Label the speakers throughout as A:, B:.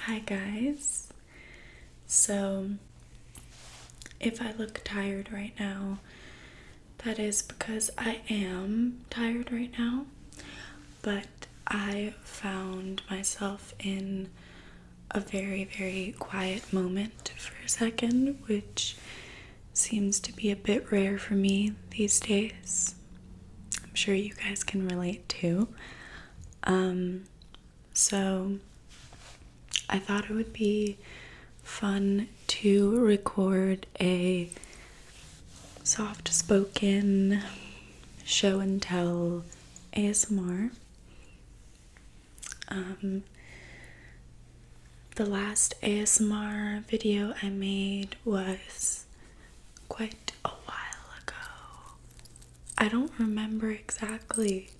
A: Hi guys. So, if I look tired right now, that is because I am tired right now, but I found myself in a very, very quiet moment for a second, which seems to be a bit rare for me these days. I'm sure you guys can relate too. So I thought it would be fun to record a soft spoken show and tell ASMR. The last ASMR video I made was quite a while ago. I don't remember exactly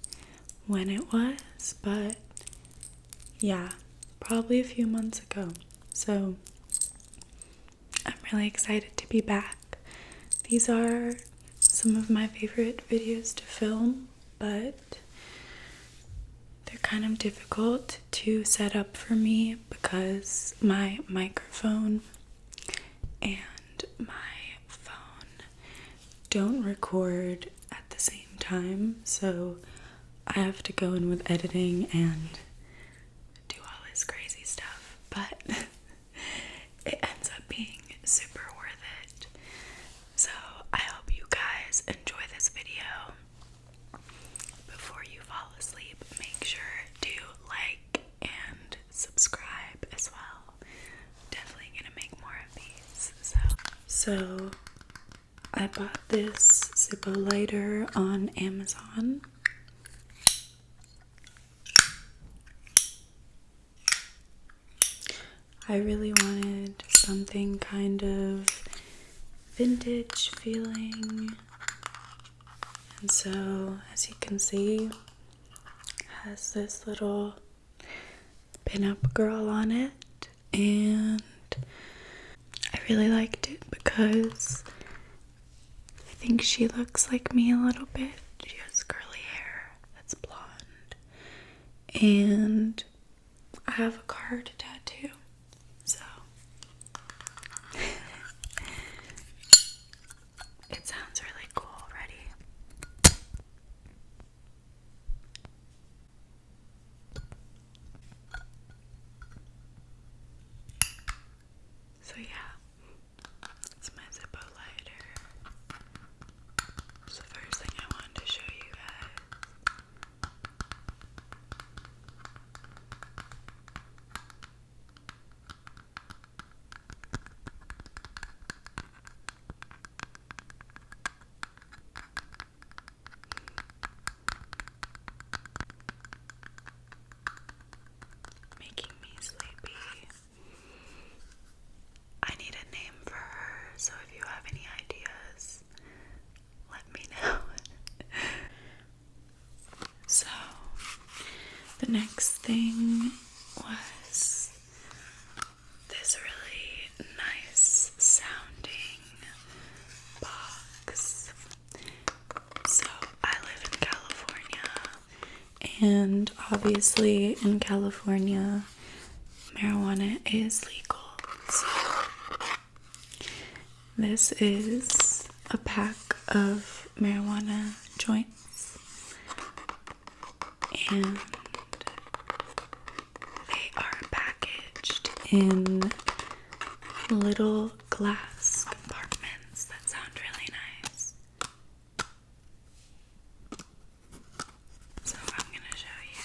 A: when it was, but yeah, probably a few months ago. So I'm really excited to be back. These are some of my favorite videos to film, but they're kind of difficult to set up for me because my microphone and my phone don't record at the same time, so I have to go in with editing and do all this crazy stuff, but it ends up being super worth it. So I hope you guys enjoy this video. Before you fall asleep, make sure to like and subscribe as well. Definitely gonna make more of these. So I bought this Zippo lighter on Amazon. I really wanted something kind of vintage feeling, and so as you can see, it has this little pin-up girl on it, and I really liked it because I think she looks like me a little bit. She has curly hair that's blonde, and I have a card tattoo. So it sounds really cool. Ready? So yeah, it's my Zippo lighter. It's the first thing I wanted to show you guys. Making me sleepy. I need a name for her, so if you have any ideas, let me know. So, the next thing was this really nice sounding box. So, I live in California, and obviously in California, marijuana is legal. So, this is a pack of marijuana joints, and they are packaged in little glass compartments that sound really nice. So I'm gonna show you.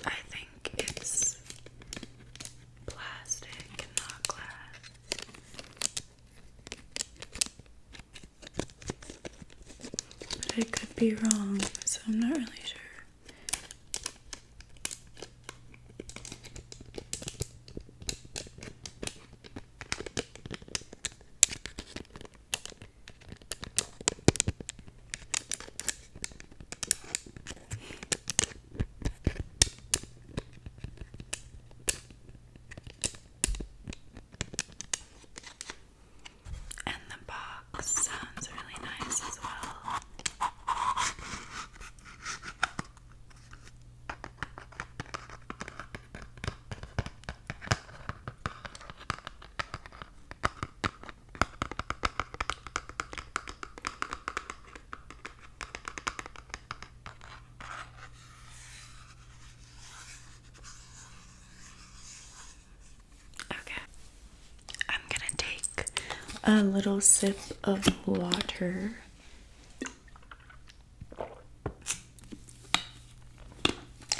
A: I think it's plastic and not glass. But I could be wrong, so I'm not really sure. a little sip of water.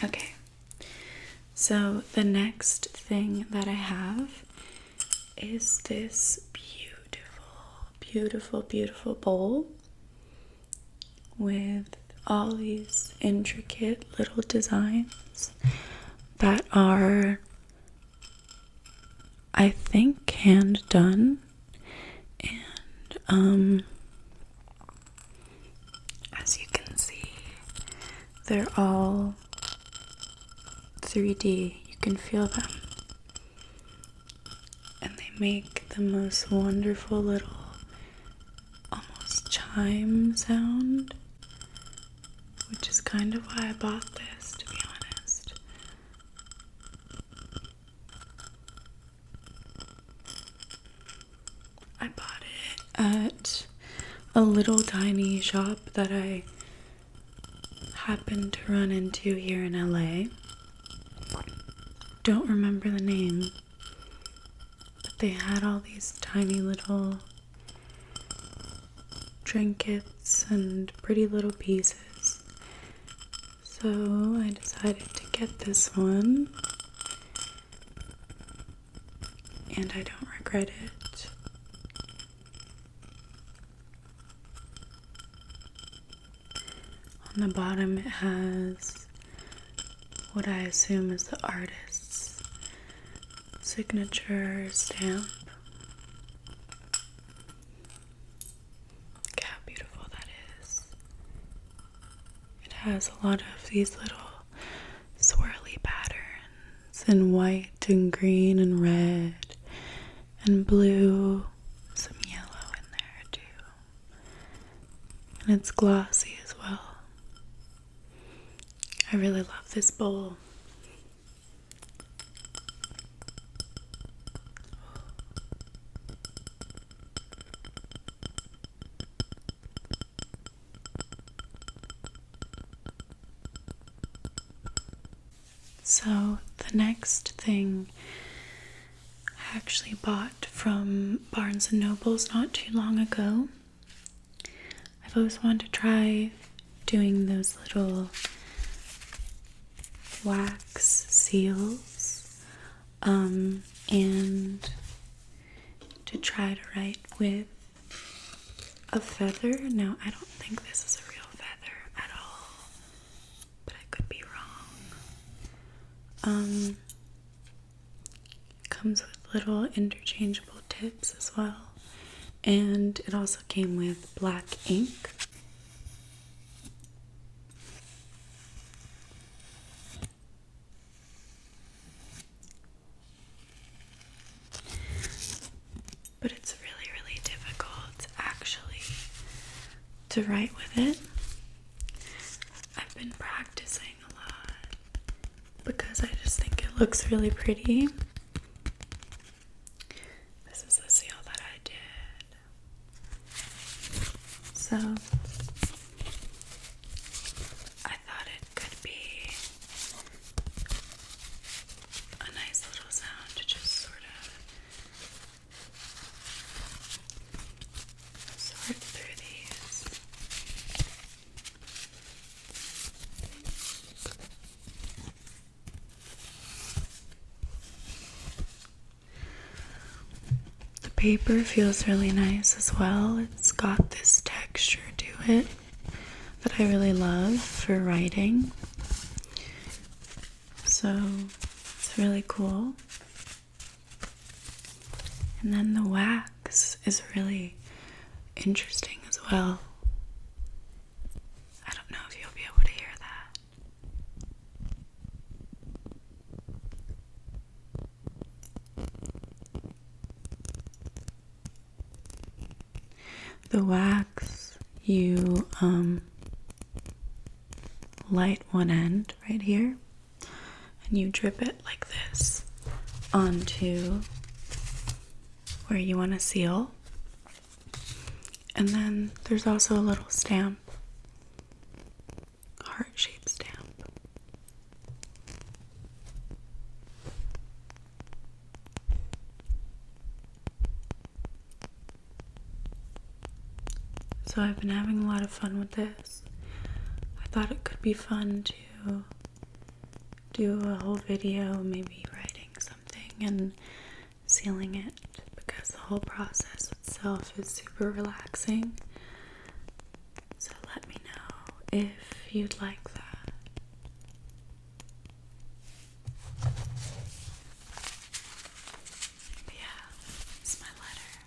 A: Okay, so the next thing that I have is this beautiful bowl with all these intricate little designs that are, I think, hand done, and as you can see, they're all 3D. You can feel them, and they make the most wonderful little almost chime sound, which is kind of why I bought this, to be honest. I bought it at a little tiny shop that I happened to run into here in LA. Don't remember the name, but they had all these tiny little trinkets and pretty little pieces. So I decided to get this one, and I don't regret it. On the bottom it has what I assume is the artist's signature stamp. Look how beautiful that is. It has a lot of these little swirly patterns in white and green and red and blue, some yellow in there too. And it's glossy as well. I really love this bowl. So the next thing I actually bought from Barnes & Noble's not too long ago. I've always wanted to try doing those little wax seals, and to try to write with a feather. Now, I don't think this is a real feather at all, but I could be wrong. Comes with little interchangeable tips as well, and it also came with black ink. But it's really difficult actually to write with it. I've been practicing a lot because I just think it looks really pretty. This is the seal that I did. So I thought it could be a nice little sound to just sort through these. The paper feels really nice as well. It's got this texture to it that I really love for writing. So it's really cool. And then the wax is really interesting as well. I don't know if you'll be able to hear that. The wax, you light one end right here, and you drip it like this onto where you want to seal. And then there's also a little stamp, heart-shaped stamp. So I've been having a lot of fun with this. I thought it could be fun to do a whole video, maybe writing something and sealing it, because the whole process itself is super relaxing. So let me know if you'd like that. But yeah, it's my letter.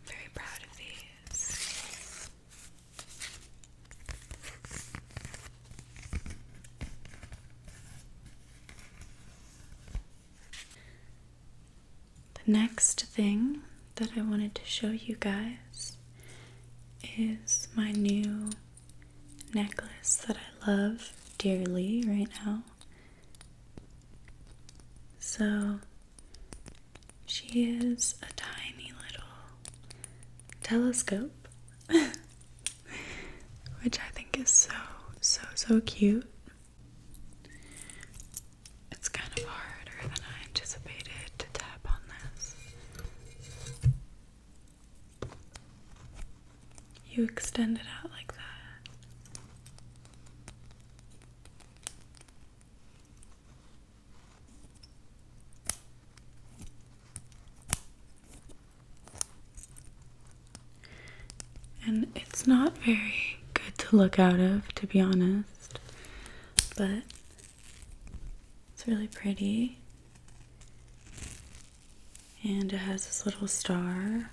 A: Very proud of these. The next thing that I wanted to show you guys is my new necklace that I love dearly right now. So she is a tiny little telescope, which I think is so cute. It's kind of harder than I anticipated to tap on this. You extend it out like that. And it's not very good to look out of, to be honest, but it's really pretty. And it has this little star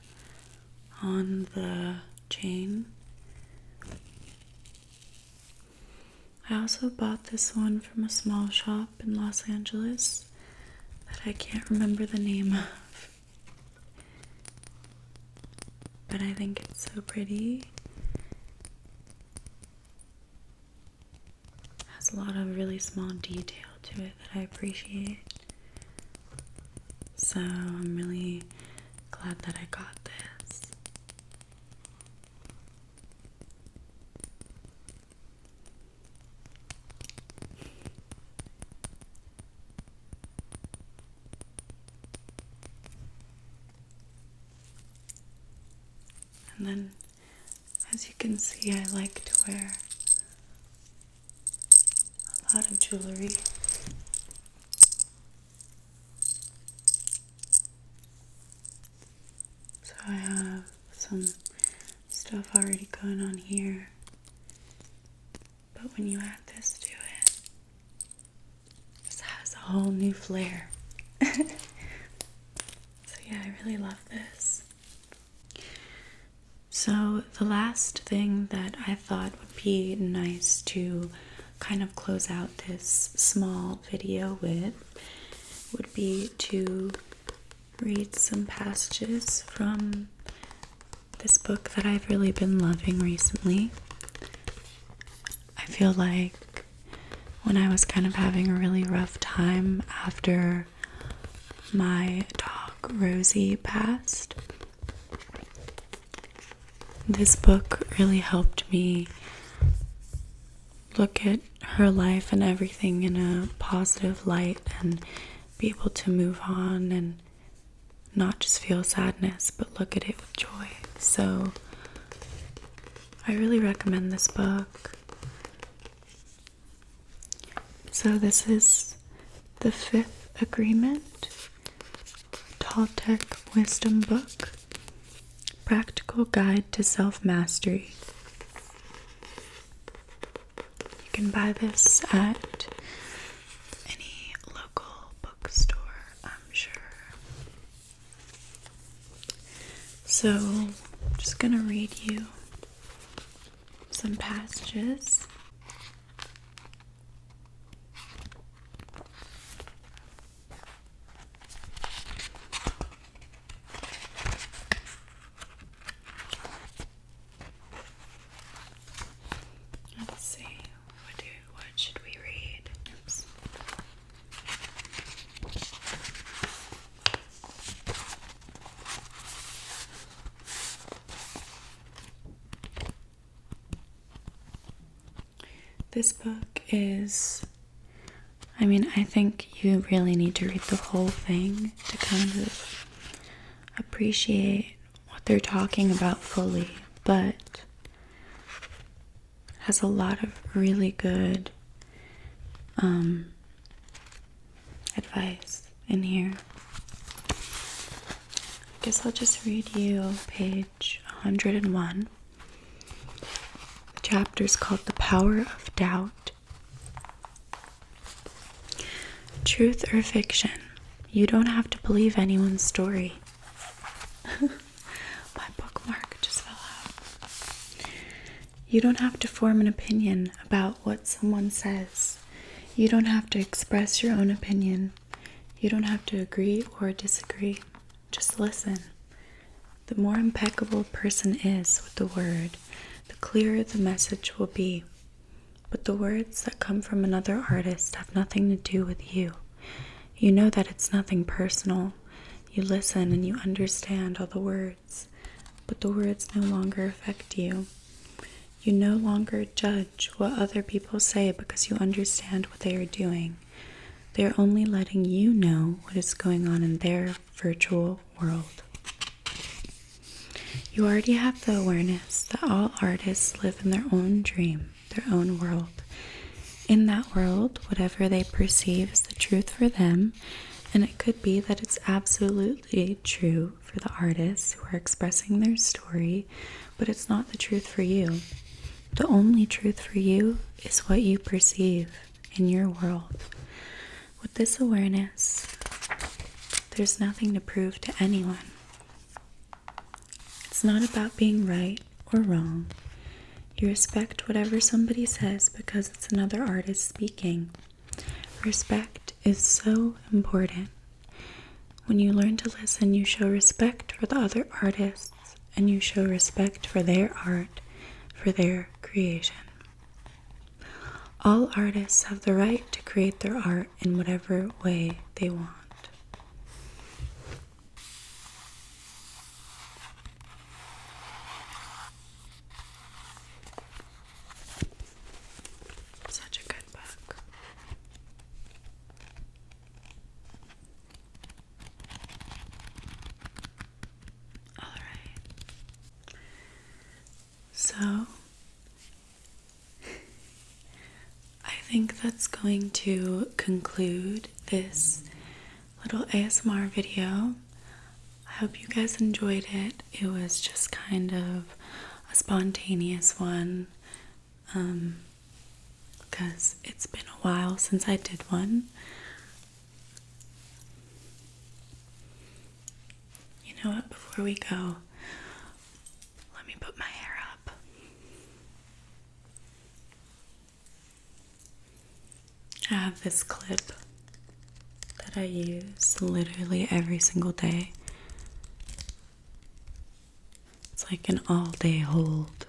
A: on the chain. I also bought this one from a small shop in Los Angeles that I can't remember the name of. But I think it's so pretty. It has a lot of really small detail to it that I appreciate. So I'm really glad that I got this. And then, as you can see, I like to wear a lot of jewelry. So I have some stuff already going on here. But when you add this to it, this has a whole new flair. So yeah, I really love this. So the last thing that I thought would be nice to kind of close out this small video with would be to read some passages from this book that I've really been loving recently. I feel like when I was kind of having a really rough time after my dog Rosie passed, this book really helped me look at her life and everything in a positive light and be able to move on and not just feel sadness, but look at it with joy. So I really recommend this book. So this is the Fifth Agreement, Toltec Wisdom Book, Practical Guide to Self-Mastery. You can buy this at any local bookstore, I'm sure. So, I'm just gonna read you some passages. Let's see, what should we read? Oops. This book is, I think you really need to read the whole thing to kind of appreciate what they're talking about fully, but has a lot of really good advice in here. I guess I'll just read you page 101. The chapter is called The Power of Doubt. Truth or fiction? You don't have to believe anyone's story. My bookmark just fell out. You don't have to form an opinion about what someone says. You don't have to express your own opinion. You don't have to agree or disagree. Just listen. The more impeccable a person is with the word, the clearer the message will be. But the words that come from another artist have nothing to do with you. You know that it's nothing personal. You listen and you understand all the words, but the words no longer affect you. You no longer judge what other people say because you understand what they are doing. They are only letting you know what is going on in their virtual world. You already have the awareness that all artists live in their own dream, their own world. In that world, whatever they perceive is the truth for them, and it could be that it's absolutely true for the artists who are expressing their story, but it's not the truth for you. The only truth for you is what you perceive in your world. With this awareness, there's nothing to prove to anyone. It's not about being right or wrong. You respect whatever somebody says because it's another artist speaking. Respect is so important. When you learn to listen, you show respect for the other artists, and you show respect for their art, for their creation. All artists have the right to create their art in whatever way they want. Such a good book. All right. So I think that's going to conclude this little ASMR video. I hope you guys enjoyed it. It was just kind of a spontaneous one, because it's been a while since I did one. You know what, before we go, let me put my hair up. I have this clip that I use literally every single day. It's like an all-day hold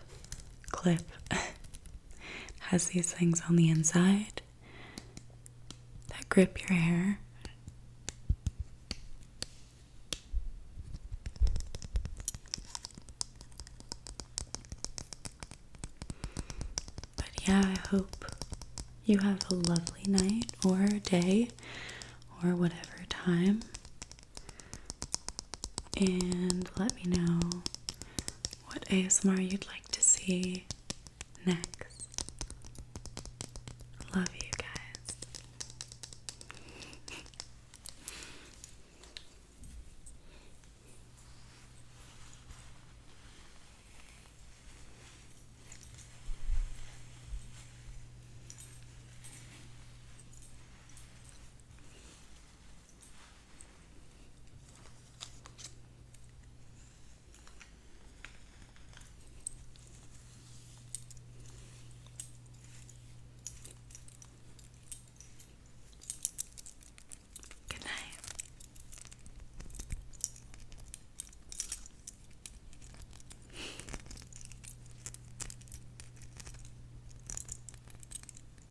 A: clip. It has these things on the inside that grip your hair. But yeah, I hope you have a lovely night or day or whatever time. And let me know what ASMR you'd like to see next.